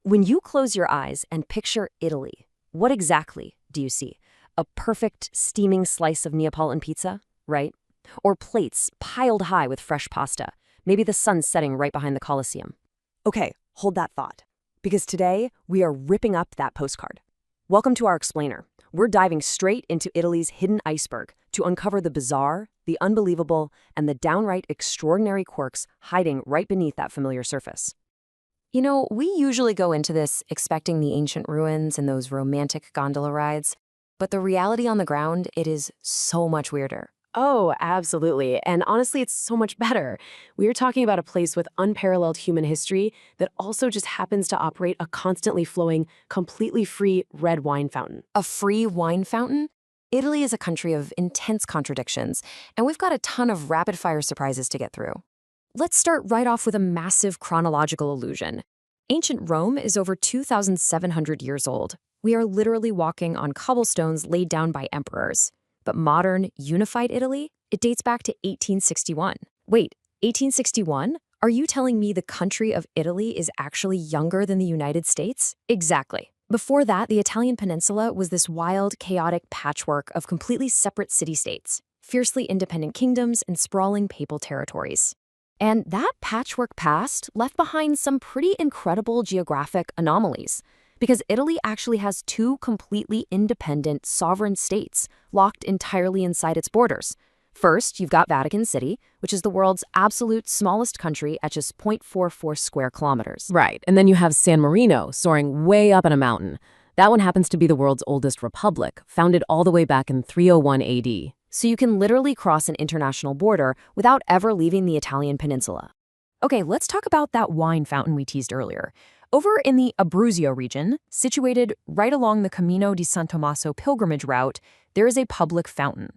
When you close your eyes and picture Italy, what exactly do you see? A perfect, steaming slice of Neapolitan pizza, right? Or plates piled high with fresh pasta, maybe the sun setting right behind the Colosseum. Okay, hold that thought, because today we are ripping up that postcard. Welcome to our explainer. We're diving straight into Italy's hidden iceberg to uncover the bizarre, the unbelievable, and the downright extraordinary quirks hiding right beneath that familiar surface. You know, we usually go into this expecting the ancient ruins and those romantic gondola rides, but the reality on the ground, it is so much weirder. Oh, absolutely. And honestly, it's so much better. We are talking about a place with unparalleled human history that also just happens to operate a constantly flowing, completely free red wine fountain. A free wine fountain? Italy is a country of intense contradictions, and we've got a ton of rapid-fire surprises to get through. Let's start right off with a massive chronological illusion. Ancient Rome is over 2,700 years old. We are literally walking on cobblestones laid down by emperors. But modern, unified Italy, it dates back to 1861. Wait, 1861? Are you telling me the country of Italy is actually younger than the United States? Exactly. Before that, the Italian peninsula was this wild, chaotic patchwork of completely separate city-states, fiercely independent kingdoms, and sprawling papal territories. And that patchwork past left behind some pretty incredible geographic anomalies, because Italy actually has two completely independent sovereign states locked entirely inside its borders. First, you've got Vatican City, which is the world's absolute smallest country at just 0.44 square kilometers. Right, and then you have San Marino, soaring way up in a mountain. That one happens to be the world's oldest republic, founded all the way back in 301 AD. So you can literally cross an international border without ever leaving the Italian peninsula. Okay, let's talk about that wine fountain we teased earlier. Over in the Abruzzo region, situated right along the Camino di San Tommaso pilgrimage route, there is a public fountain.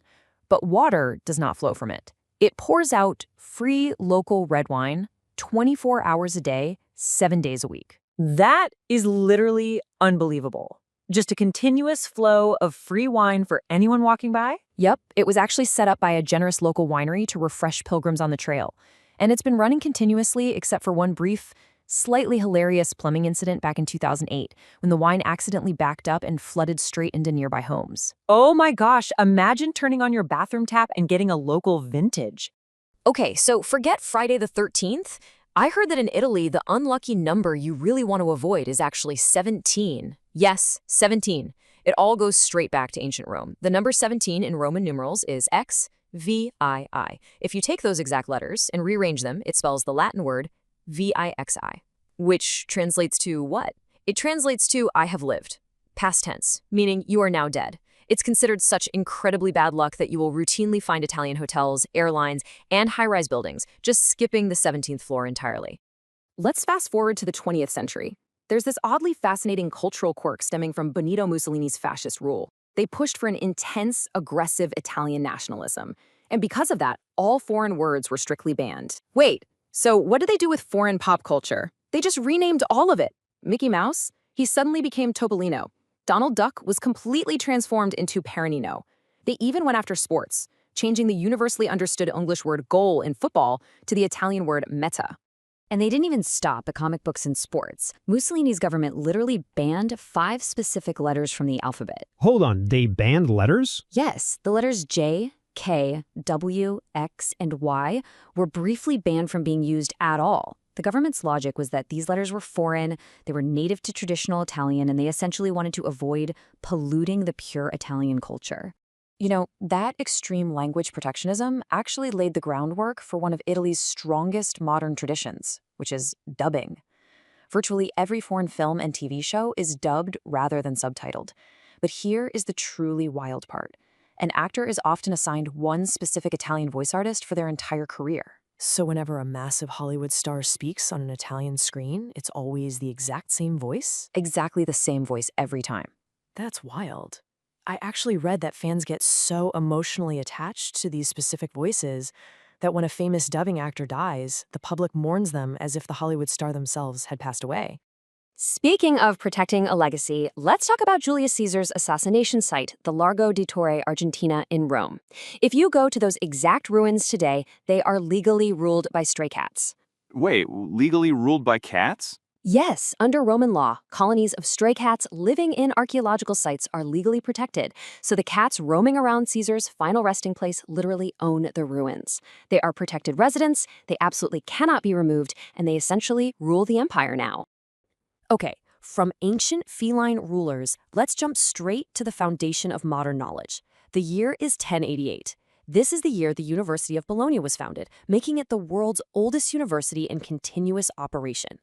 But water does not flow from it. It pours out free local red wine 24 hours a day, 7 days a week. That is literally unbelievable. Just a continuous flow of free wine for anyone walking by? Yep, it was actually set up by a generous local winery to refresh pilgrims on the trail. And it's been running continuously except for one brief, slightly hilarious plumbing incident back in 2008 when the wine accidentally backed up and flooded straight into nearby homes. Oh my gosh, imagine turning on your bathroom tap and getting a local vintage. Okay, so forget Friday the 13th. I heard that in Italy, the unlucky number you really want to avoid is actually 17. Yes, 17. It all goes straight back to ancient Rome. The number 17 in Roman numerals is XVII. If you take those exact letters and rearrange them, it spells the Latin word VIXI, which translates to what? It translates to I have lived, past tense, meaning you are now dead. It's considered such incredibly bad luck that you will routinely find Italian hotels, airlines, and high-rise buildings just skipping the 17th floor entirely. Let's fast forward to the 20th century. There's this oddly fascinating cultural quirk stemming from Benito Mussolini's fascist rule. They pushed for an intense, aggressive Italian nationalism. And because of that, all foreign words were strictly banned. Wait, so what did they do with foreign pop culture? They just renamed all of it. Mickey Mouse? He suddenly became Topolino. Donald Duck was completely transformed into Peronino. They even went after sports, changing the universally understood English word goal in football to the Italian word meta. And they didn't even stop at comic books and sports. Mussolini's government literally banned 5 specific letters from the alphabet. Hold on, they banned letters? Yes, the letters J, K, W, X, and Y were briefly banned from being used at all. The government's logic was that these letters were foreign, they were native to traditional Italian, and they essentially wanted to avoid polluting the pure Italian culture. You know, that extreme language protectionism actually laid the groundwork for one of Italy's strongest modern traditions, which is dubbing. Virtually every foreign film and TV show is dubbed rather than subtitled. But here is the truly wild part. An actor is often assigned one specific Italian voice artist for their entire career. So whenever a massive Hollywood star speaks on an Italian screen, it's always the exact same voice? Exactly the same voice every time. That's wild. I actually read that fans get so emotionally attached to these specific voices that when a famous dubbing actor dies, the public mourns them as if the Hollywood star themselves had passed away. Speaking of protecting a legacy, let's talk about Julius Caesar's assassination site, the Largo di Torre Argentina in Rome. If you go to those exact ruins today, they are legally ruled by stray cats. Wait, legally ruled by cats? Yes, under Roman law, colonies of stray cats living in archaeological sites are legally protected, so the cats roaming around Caesar's final resting place literally own the ruins. They are protected residents, they absolutely cannot be removed, and they essentially rule the empire now. Okay, from ancient feline rulers, let's jump straight to the foundation of modern knowledge. The year is 1088. This is the year the University of Bologna was founded, making it the world's oldest university in continuous operation.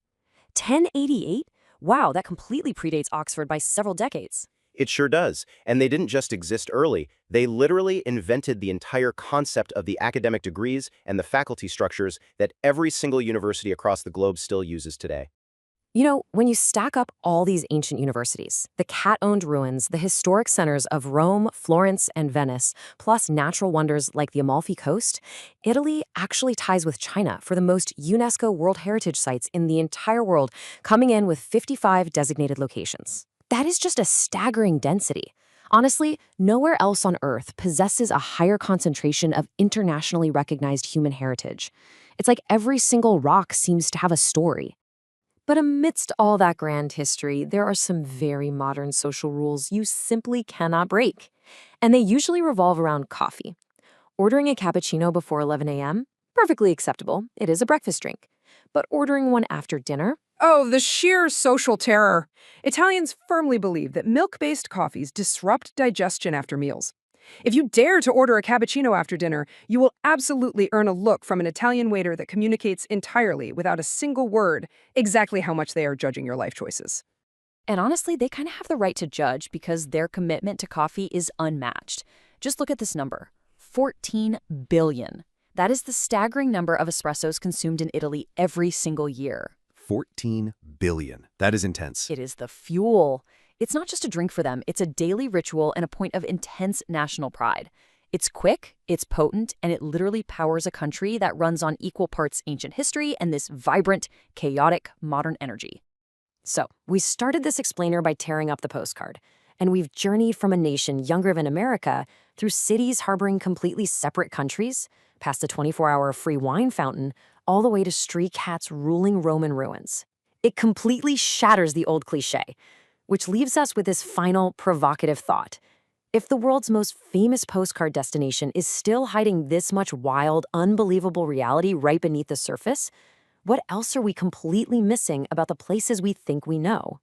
1088? Wow, that completely predates Oxford by several decades. It sure does. And they didn't just exist early. They literally invented the entire concept of the academic degrees and the faculty structures that every single university across the globe still uses today. You know, when you stack up all these ancient universities, the cat-owned ruins, the historic centers of Rome, Florence, and Venice, plus natural wonders like the Amalfi Coast, Italy actually ties with China for the most UNESCO World Heritage sites in the entire world, coming in with 55 designated locations. That is just a staggering density. Honestly, nowhere else on Earth possesses a higher concentration of internationally recognized human heritage. It's like every single rock seems to have a story. But amidst all that grand history, there are some very modern social rules you simply cannot break. And they usually revolve around coffee. Ordering a cappuccino before 11 a.m.? Perfectly acceptable. It is a breakfast drink. But ordering one after dinner? Oh, the sheer social terror. Italians firmly believe that milk-based coffees disrupt digestion after meals. If you dare to order a cappuccino after dinner, you will absolutely earn a look from an Italian waiter that communicates entirely, without a single word, exactly how much they are judging your life choices. And honestly, they kind of have the right to judge because their commitment to coffee is unmatched. Just look at this number, 14 billion. That is the staggering number of espressos consumed in Italy every single year. 14 billion. That is intense. It is the fuel. It's not just a drink for them, it's a daily ritual and a point of intense national pride. It's quick, it's potent, and it literally powers a country that runs on equal parts ancient history and this vibrant, chaotic, modern energy. So, we started this explainer by tearing up the postcard, and we've journeyed from a nation younger than America through cities harboring completely separate countries, past the 24-hour free wine fountain, all the way to stray cats ruling Roman ruins. It completely shatters the old cliché, which leaves us with this final provocative thought. If the world's most famous postcard destination is still hiding this much wild, unbelievable reality right beneath the surface, what else are we completely missing about the places we think we know?